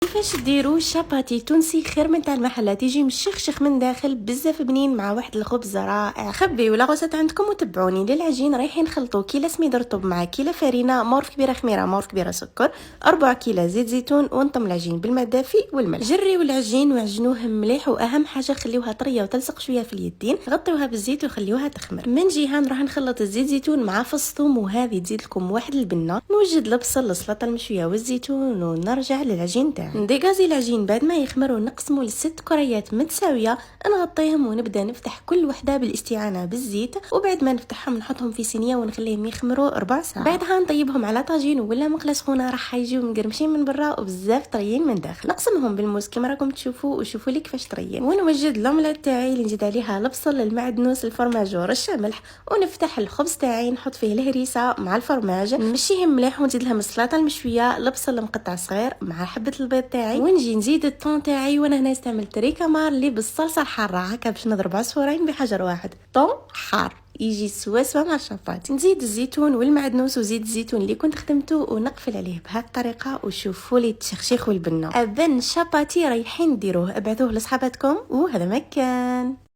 كيفاش ديروا شاباتي تونسي خير من تاع المحلات، يجي مشخشخ من داخل بزاف بنين مع واحد الخبز رائع. خبيو لا غوصات عندكم وتبعوني. للعجين رايحين نخلطوا كيلو سميد رطب مع كيلو فرينه، مورف كبيره خميره، مورف كبيره سكر، 4 كيلو زيت زيتون، ونطم العجين بالماء دافي والملح. جريوا العجين وعجنوه مليح، واهم حاجه خليوها طريه وتلصق شويه في اليدين. غطيوها بالزيت وخليوها تخمر. من جهه نروح نخلط الزيت زيتون مع فص ثوم، وهذه تزيد لكم واحد البنه. نوجد البصل، السلطه المشويه والزيتون، ونرجع للعجين تاعنا. نديغازي العجين بعد ما يخمر ونقسمه ل6 كريات متساويه، نغطيهم ونبدا نفتح كل وحده بالاستعانه بالزيت. وبعد ما نفتحهم نحطهم في صينيه ونخليهم يخمروا 4 ساعات. بعدها نطيبهم على طاجين ولا مقله سخونه، راح يجيو مقرمشين من برا وبزاف طريين من داخل. نقسمهم بالموس كما راكم تشوفوا، وشوفوا لي كيفاش طريين. ونوجد لوملات تاعي اللي نزيد عليها البصل، المعدنوس، الفرماج ورشه ملح. ونفتح الخبز تاعي نحط فيه الهريسه مع الفرماج، نمشيهم مليح، ونزيد لهم السلطه المشويه، البصل المقطع صغير مع حبه البيض تاعي. ونجي نزيد الطون تاعي، وانا هنا استعملت ريكامار اللي بالصلصه الحاره، هكا باش نضرب عصفورين بحجر واحد. طون حار يجي سوا مع الشاباتي. نزيد الزيتون والمعدنوس وزيت الزيتون اللي كنت خدمته، ونقفل عليه بهذه الطريقه. وشوفوا لي التشخشيخ والبنه. ابن شاباتي رايحين ديروه، ابعثوه لصحاباتكم. وهذا مكان.